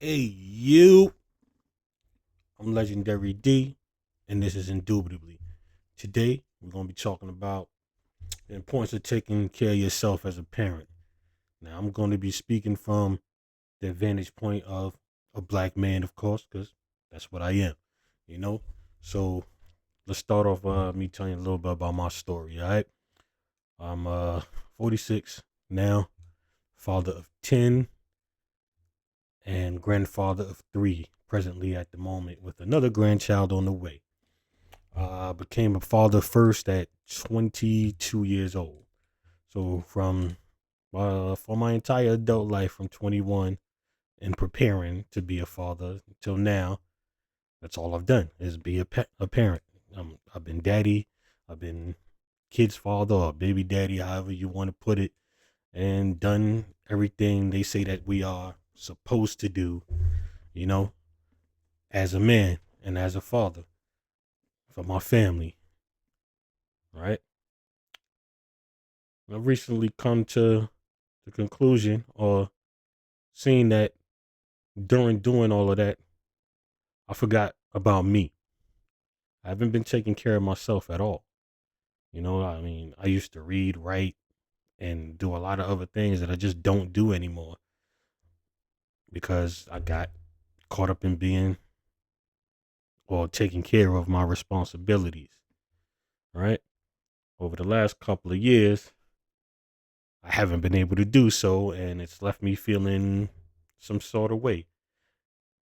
Hey, you. I'm Legendary D, and this is Indubitably. Today, we're going to be talking about the importance of taking care of yourself as a parent. Now, I'm going to be speaking from the vantage point of a black man, of course, because that's what I am, you know? So, let's start off me telling you a little bit about my story, all right? I'm 46 now, father of 10, and grandfather of 3 presently at the moment, with another grandchild on the way. Became a father first at 22 years old. So from for my entire adult life, from 21 and preparing to be a father until now, that's all I've done is be a parent. I've been daddy, I've been kid's father or baby daddy, however you want to put it, and done everything they say that we are supposed to do, you know, as a man and as a father for my family, right? I've recently come to the conclusion or seen that during doing all of that, I forgot about me. I haven't been taking care of myself at all. I mean, I used to read, write, and do a lot of other things that I just don't do anymore because I got caught up in being or taking care of my responsibilities, right? Over the last couple of years, I haven't been able to do so, and it's left me feeling some sort of way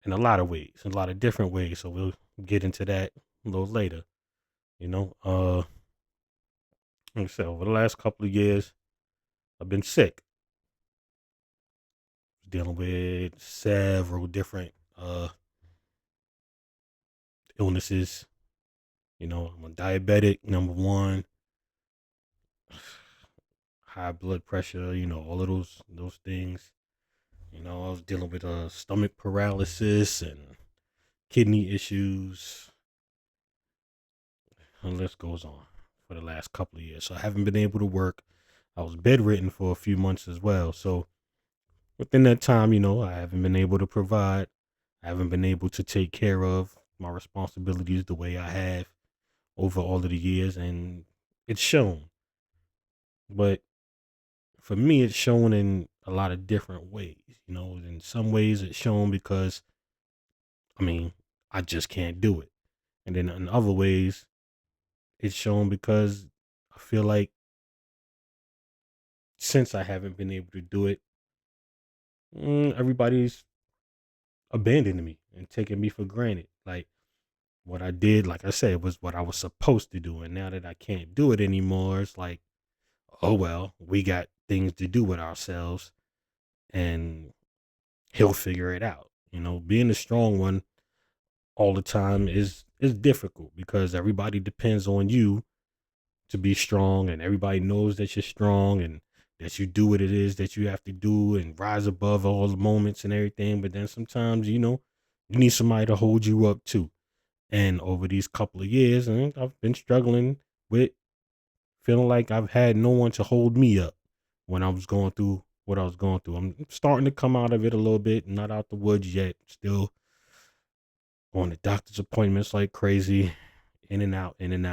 in a lot of ways, in a lot of different ways. So we'll get into that a little later. You know, like I said, over the last couple of years, I've been sick, dealing with several different illnesses. I'm a diabetic, number one, high blood pressure. All of those things. I was dealing with stomach paralysis and kidney issues. And the list goes on for the last couple of years. So I haven't been able to work. I was bedridden for a few months as well. So within that time, I haven't been able to provide. I haven't been able to take care of my responsibilities the way I have over all of the years, and it's shown. But for me, it's shown in a lot of different ways. In some ways, it's shown because I mean, I just can't do it, and then in other ways, it's shown because I feel like since I haven't been able to do it, everybody's abandoning me and taking me for granted. Like what I did, like I said, was what I was supposed to do. And now that I can't do it anymore, it's like, oh well, we got things to do with ourselves and he'll figure it out. Being the strong one all the time is difficult because everybody depends on you to be strong and everybody knows that you're strong and that you do what it is that you have to do and rise above all the moments and everything. But then sometimes, you need somebody to hold you up too. And over these couple of years, and I've been struggling with feeling like I've had no one to hold me up when I was going through what I was going through. I'm starting to come out of it a little bit, not out the woods yet. Still going to doctor's appointments like crazy, in and out, and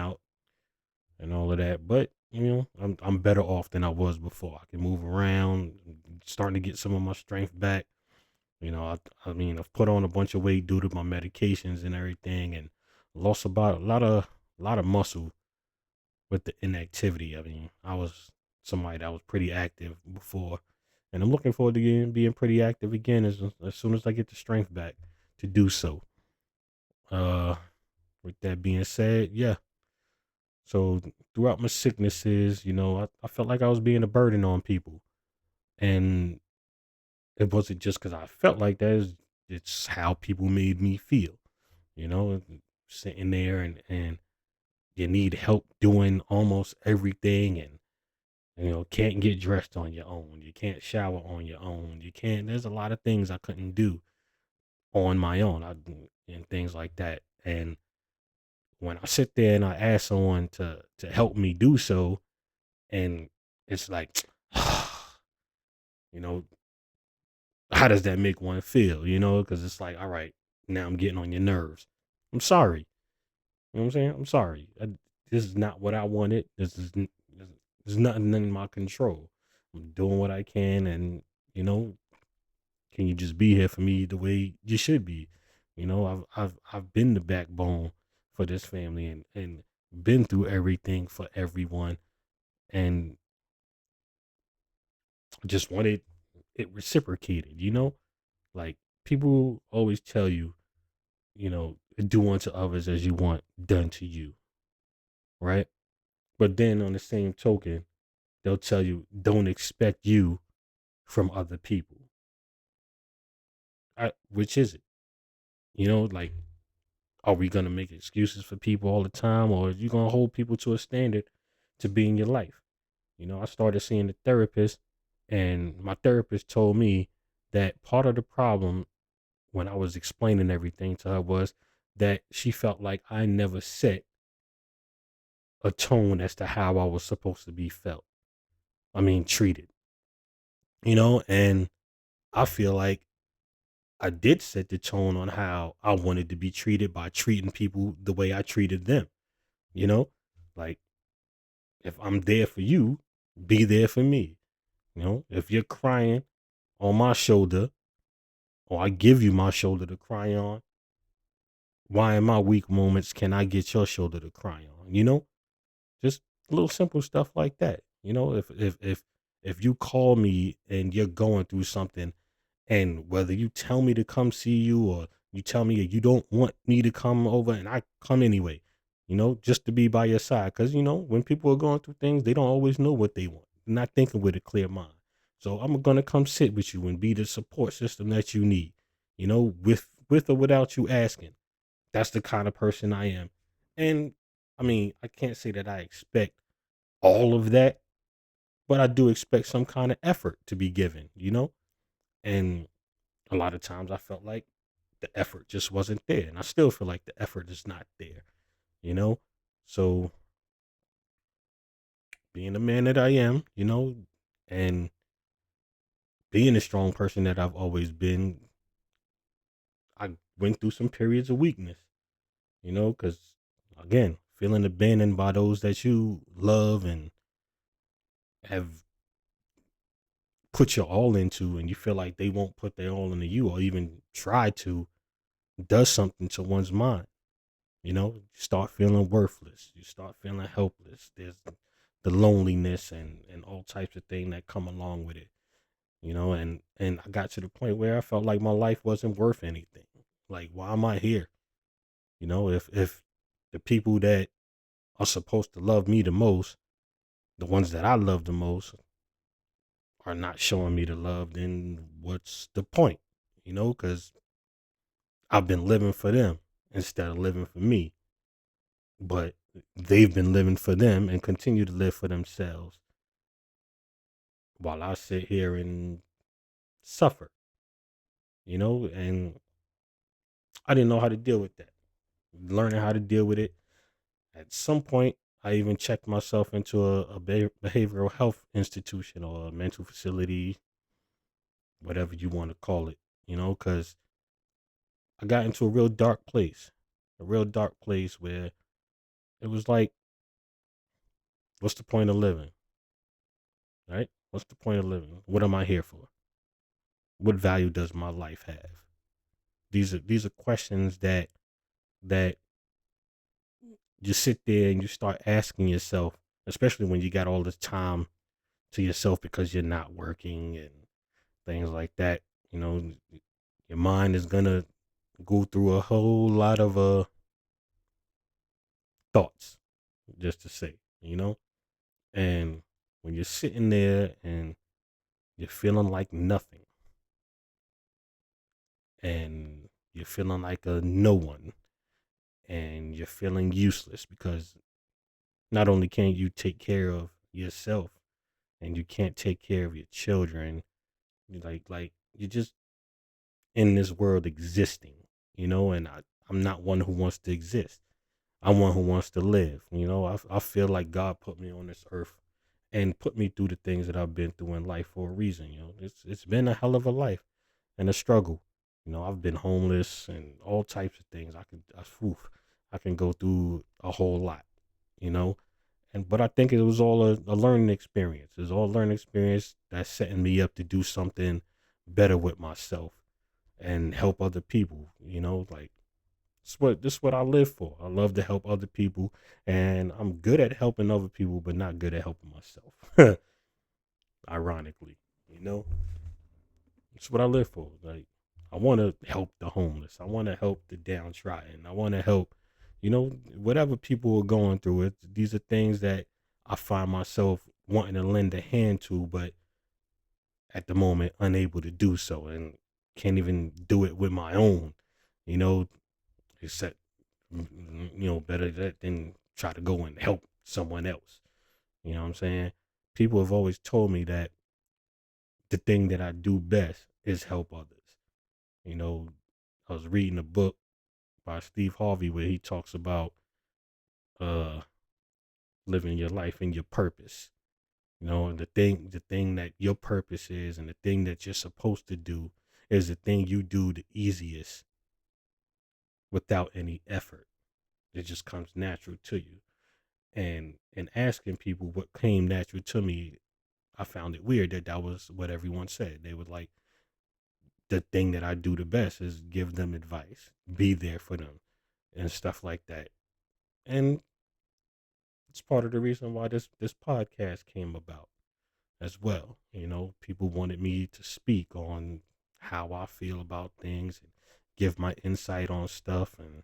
all of that. But I'm better off than I was before. I can move around, starting to get some of my strength back. I mean, I've put on a bunch of weight due to my medications and everything, and lost about a lot of muscle with the inactivity. I mean, I was somebody that was pretty active before, and I'm looking forward to being pretty active again as soon as I get the strength back to do so. Uh, with that being said, yeah. So throughout my sicknesses, I felt like I was being a burden on people, and it wasn't just because I felt like that. It's how people made me feel. Sitting there and you need help doing almost everything, and can't get dressed on your own. You can't shower on your own. You can't. There's a lot of things I couldn't do on my own. And things like that. And when I sit there and I ask someone to help me do so, and it's like, you know, How does that make one feel? Because it's like, all right, now I'm getting on your nerves. I'm sorry. You know what I'm saying? I'm sorry. This is not what I wanted. This is nothing in my control. I'm doing what I can, and you know, can you just be here for me the way you should be? I've been the backbone for this family, and been through everything for everyone, and just wanted it reciprocated. Like, people always tell you, do unto others as you want done to you, right? But then on the same token, they'll tell you, don't expect you from other people. Which is it? Like, are we gonna make excuses for people all the time, or are you gonna hold people to a standard to be in your life? I started seeing a therapist, and my therapist told me that part of the problem when I was explaining everything to her was that she felt like I never set a tone as to how I was supposed to be felt. I mean, treated. And I feel like I did set the tone on how I wanted to be treated by treating people the way I treated them. You know, like, if I'm there for you, be there for me. If you're crying on my shoulder, or I give you my shoulder to cry on, why in my weak moments can I get your shoulder to cry on? Just little simple stuff like that. If you call me and you're going through something, and whether you tell me to come see you, or you tell me you don't want me to come over, and I come anyway, just to be by your side. Because, when people are going through things, they don't always know what they want. They're not thinking with a clear mind. So I'm going to come sit with you and be the support system that you need, with or without you asking. That's the kind of person I am. And I mean, I can't say that I expect all of that, but I do expect some kind of effort to be given. And a lot of times I felt like the effort just wasn't there. And I still feel like the effort is not there, you know? So, being the man that I am, and being the strong person that I've always been, I went through some periods of weakness, because, again, feeling abandoned by those that you love and have put your all into, and you feel like they won't put their all into you or even try to, does something to one's mind. You start feeling worthless. You start feeling helpless. There's the loneliness and all types of things that come along with it. And I got to the point where I felt like my life wasn't worth anything. Like, why am I here? If the people that are supposed to love me the most, the ones that I love the most, are not showing me the love, then what's the point? Because I've been living for them instead of living for me. But they've been living for them and continue to live for themselves, while I sit here and suffer, and I didn't know how to deal with that. Learning how to deal with it. At some point, I even checked myself into a behavioral health institution, or a mental facility, whatever you want to call it, because I got into a real dark place where it was like, what's the point of living? Right? What's the point of living? What am I here for? What value does my life have? These are questions that you sit there and you start asking yourself, especially when you got all this time to yourself because you're not working and things like that. You know, your mind is gonna go through a whole lot of thoughts, just to say. And when you're sitting there and you're feeling like nothing, and you're feeling like a no one, and you're feeling useless because not only can't you take care of yourself, and you can't take care of your children, like you're just in this world existing, and I'm not one who wants to exist. I'm one who wants to live. I feel like God put me on this earth and put me through the things that I've been through in life for a reason. It's been a hell of a life. and a struggle. I've been homeless and all types of things. I can go through a whole lot, you know. But I think it was all a learning experience. It's all a learning experience that's setting me up to do something better with myself and help other people. Like this is what I live for. I love to help other people, and I'm good at helping other people, but not good at helping myself. Ironically, you know, it's what I live for. Like, I want to help the homeless. I want to help the downtrodden. I want to help, whatever people are going through. These are things that I find myself wanting to lend a hand to, but at the moment unable to do so, and can't even do it with my own. You know, except better that than try to go and help someone else. You know what I'm saying? People have always told me that the thing that I do best is help others. You know, I was reading a book by Steve Harvey where he talks about uh living your life and your purpose. The thing that your purpose is and the thing that you're supposed to do is the thing you do the easiest without any effort. It just comes natural to you. And asking people what came natural to me, I found it weird that was what everyone said. They would like, the thing that I do the best is give them advice, be there for them, and stuff like that. And it's part of the reason why this podcast came about as well. People wanted me to speak on how I feel about things and give my insight on stuff. And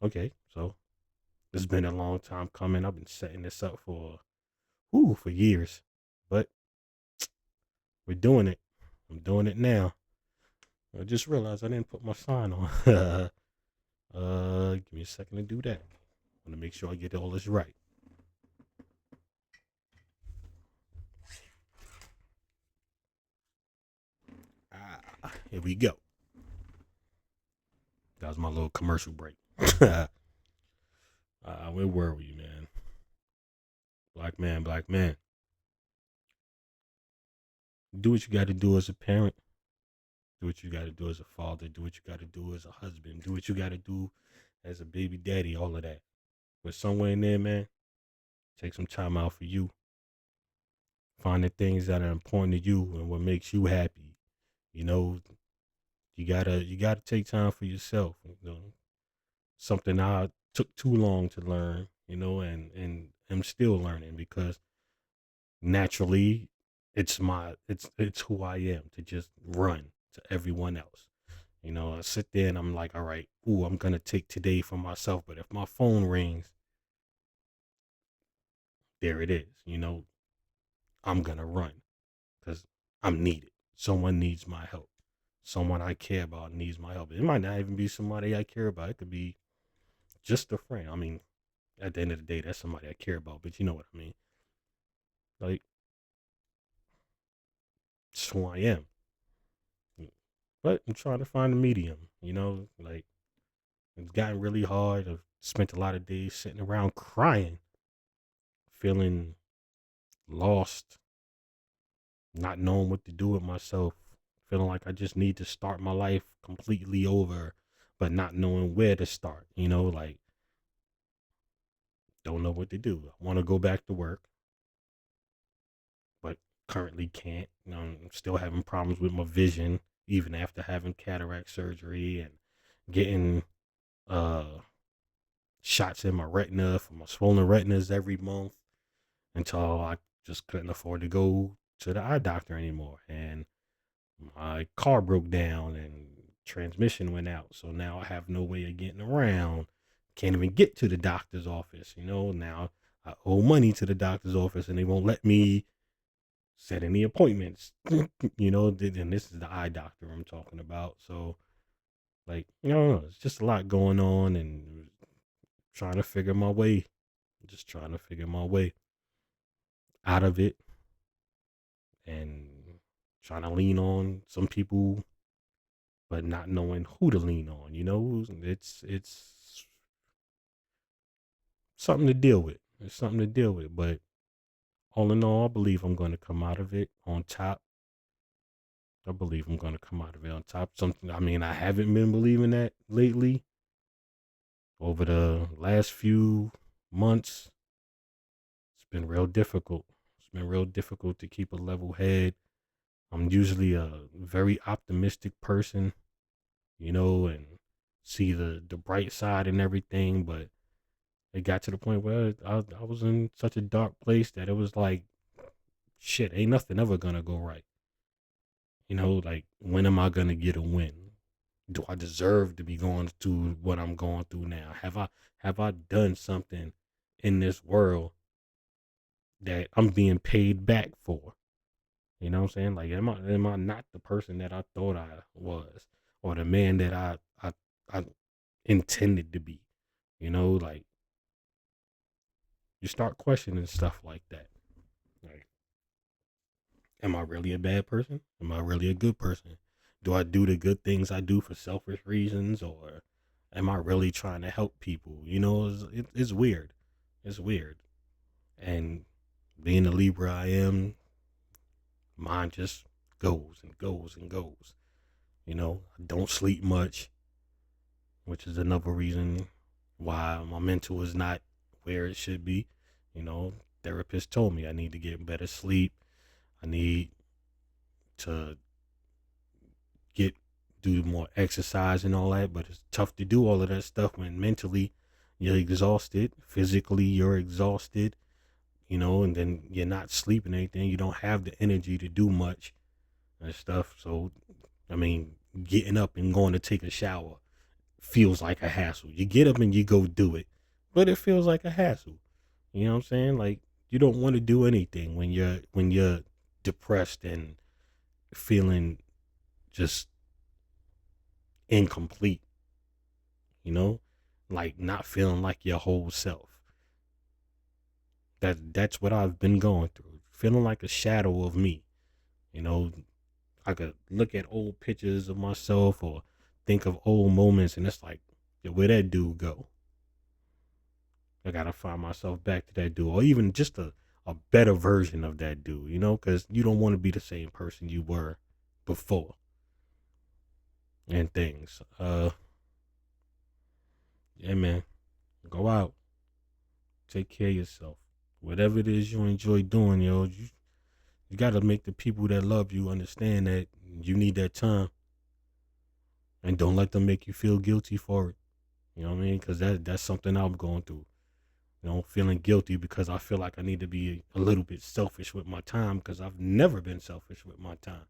okay, so it's been a long time coming. I've been setting this up for years, but we're doing it. I'm doing it now. I just realized I didn't put my sign on. Give me a second to do that. I want to make sure I get all this right. Here we go. That was my little commercial break. Where were we, man? Black man, black man. Do what you got to do as a parent. Do what you got to do as a father. Do what you got to do as a husband. Do what you got to do as a baby daddy. All of that. But somewhere in there, man, take some time out for you. Find the things that are important to you and what makes you happy. You know, you gotta take time for yourself. Something I took too long to learn. And I'm still learning because naturally, it's who I am to just run to everyone else. I sit there and I'm like, all right, ooh, I'm gonna take today for myself. But if my phone rings, there it is. I'm gonna run because I'm needed. Someone needs my help. Someone I care about needs my help. It might not even be somebody I care about. It could be just a friend. I mean, at the end of the day, that's somebody I care about, but you know what I mean. Like, it's who I am. But I'm trying to find a medium, like it's gotten really hard. I've spent a lot of days sitting around crying, feeling lost, not knowing what to do with myself, feeling like I just need to start my life completely over, but not knowing where to start, like don't know what to do. I want to go back to work, but currently can't. I'm still having problems with my vision, even after having cataract surgery and getting uh shots in my retina for my swollen retinas every month until I just couldn't afford to go to the eye doctor anymore. And my car broke down and transmission went out. So now I have no way of getting around. Can't even get to the doctor's office. Now I owe money to the doctor's office and they won't let me set any appointments. And this is the eye doctor I'm talking about. So, like, it's just a lot going on and trying to figure my way. Just trying to figure my way out of it and trying to lean on some people, but not knowing who to lean on. It's something to deal with. It's something to deal with. But all in all, I believe I'm going to come out of it on top. I believe I'm gonna come out of it on top. Something I mean, I haven't been believing that lately. Over the last few months, it's been real difficult. It's been real difficult to keep a level head. I'm usually a very optimistic person, and see the bright side and everything, but it got to the point where I was in such a dark place that it was like, shit, ain't nothing ever gonna go right. Like, when am I gonna get a win? Do I deserve to be going through what I'm going through now? Have I done something in this world that I'm being paid back for? You know what I'm saying? Like, am I not the person that I thought I was, or the man that I intended to be? Like, you start questioning stuff like that. Like, am I really a bad person? Am I really a good person? Do I do the good things I do for selfish reasons, or am I really trying to help people? It's weird. It's weird. And being the Libra I am, mine just goes and goes and goes. I don't sleep much, which is another reason why my mental is not where it should be. You know, Therapist told me I need to get better sleep. I need to get do more exercise and all that, but it's tough to do all of that stuff when mentally you're exhausted, physically you're exhausted, and then you're not sleeping anything. You don't have the energy to do much and stuff. So, I mean, getting up and going to take a shower feels like a hassle. You get up and you go do it, but it feels like a hassle. You know what I'm saying? Like, you don't want to do anything when you're depressed and feeling just incomplete, you know? Like, not feeling like your whole self. That's what I've been going through. Feeling like a shadow of me. You know, I could look at old pictures of myself or think of old moments, and it's like, yeah, where that dude go? I gotta find myself back to that dude, or even just a better version of that dude, because you don't want to be the same person you were before and things. Yeah, man, go out, take care of yourself. Whatever it is you enjoy doing, you gotta make the people that love you understand that you need that time, and don't let them make you feel guilty for it. You know what I mean? Because that's something I'm going through. Feeling guilty because I feel like I need to be a little bit selfish with my time because I've never been selfish with my time.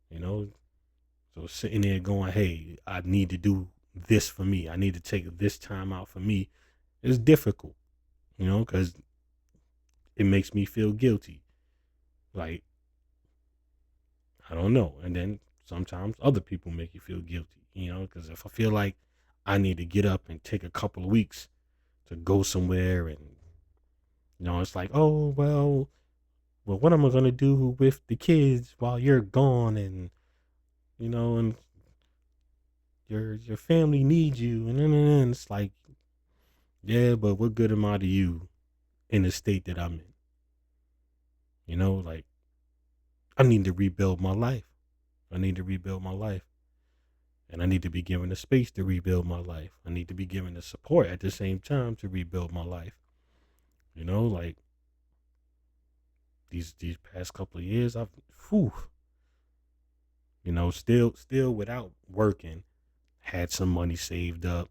You know, so sitting there going, "Hey, I need to do this for me. I need to take this time out for me." It's difficult, because it makes me feel guilty. Like, I don't know. And then sometimes other people make you feel guilty, because if I feel like I need to get up and take a couple of weeks to go somewhere, and it's like, oh well, what am I gonna do with the kids while you're gone, and your family needs you, and it's like, yeah, but what good am I to you in the state that I'm in? Like, I need to rebuild my life. I need to rebuild my life. And I need to be given the space to rebuild my life. I need to be given the support at the same time to rebuild my life. Like, these past couple of years, whew, still without working, had some money saved up.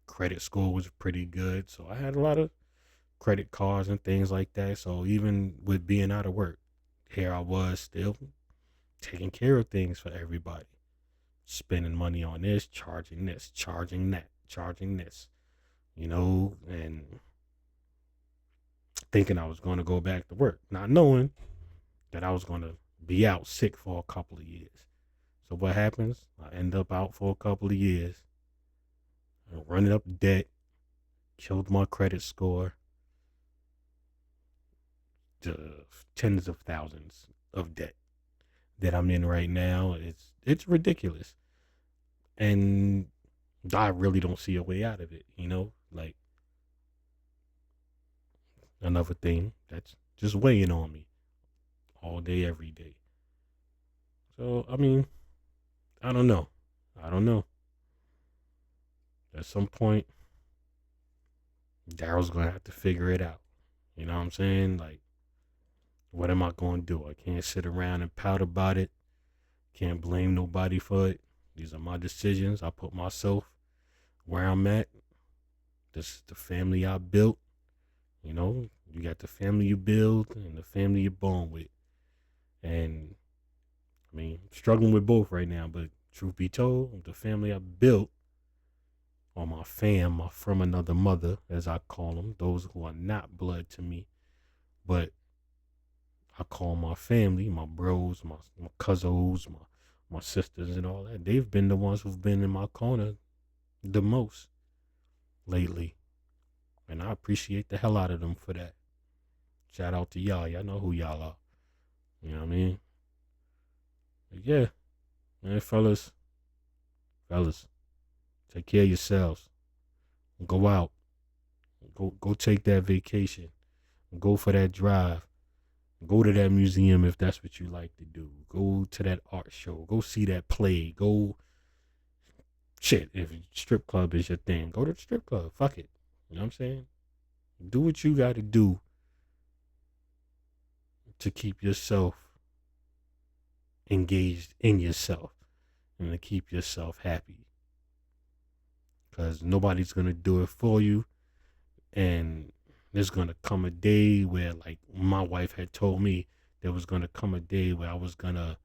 Credit score was pretty good, so I had a lot of credit cards and things like that. So even with being out of work, here I was still taking care of things for everybody, spending money on this, charging that, charging this, and thinking I was going to go back to work, not knowing that I was going to be out sick for a couple of years. So what happens? I end up out for a couple of years, running up debt, killed my credit score to tens of thousands of debt that I'm in right now. It's ridiculous, and I really don't see a way out of it. Like, another thing that's just weighing on me all day, every day. So I mean, I don't know. I don't know. At some point, Daryl's gonna have to figure it out. You know what I'm saying? Like, what am I gonna do? I can't sit around and pout about it. Can't blame nobody for it. These are my decisions. I put myself where I'm at. This is the family I built. You know, you got the family you build and the family you're born with. And I mean, struggling with both right now, but truth be told, the family I built, or my fam, my from another mother, as I call them, those who are not blood to me, but I call my family, my bros, my cousins, my sisters, and all that. They've been the ones who've been in my corner the most lately. And I appreciate the hell out of them for that. Shout out to y'all. Y'all know who y'all are. You know what I mean? But yeah, man, fellas, take care of yourselves. Go out. Go take that vacation. Go for that drive. Go to that museum if that's what you like to do. Go to that art show. Go see that play. Go shit. If strip club is your thing, go to the strip club. Fuck it. You know what I'm saying? Do what you got to do to keep yourself engaged in yourself and to keep yourself happy. Because nobody's gonna do it for you, and there's gonna come a day where, like my wife had told me, there was gonna come a day where I was gonna.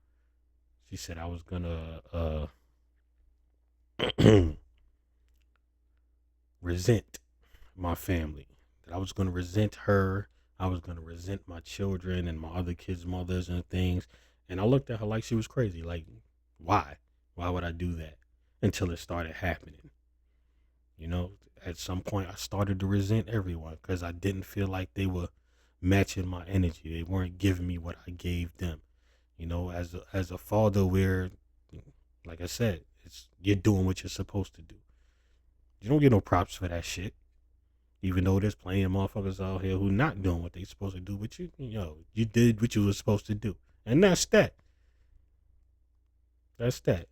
She said I was gonna resent my family. That I was gonna resent her. I was gonna resent my children and my other kids' mothers and things. And I looked at her like she was crazy. Like, why? Why would I do that? Until it started happening. You know, at some point I started to resent everyone because I didn't feel like they were matching my energy. They weren't giving me what I gave them. You know, as a father, we're like I said, it's you're doing what you're supposed to do. You don't get no props for that shit. Even though there's plenty of motherfuckers out here who not doing what they supposed to do, but you did what you were supposed to do, and that's that. That's that.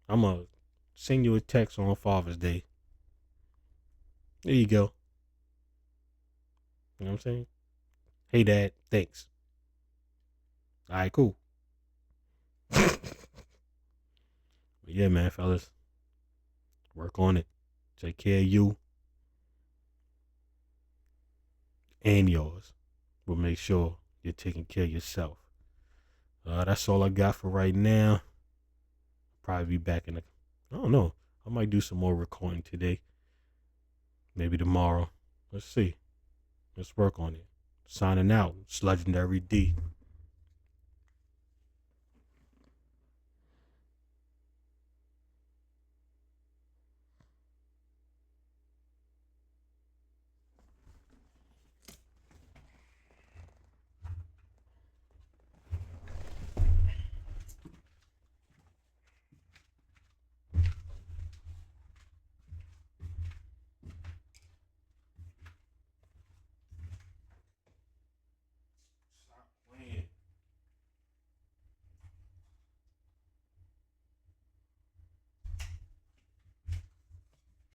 I'm gonna send you a text on Father's Day. There you go. You know what I'm saying? Hey, Dad. Thanks. All right, cool. But yeah, man, fellas, work on it. Take care of you and yours. But make sure you're taking care of yourself. That's all I got for right now. Probably be back in I don't know. I might do some more recording today. Maybe tomorrow. Let's see. Let's work on it. Signing out. It's Legendary D.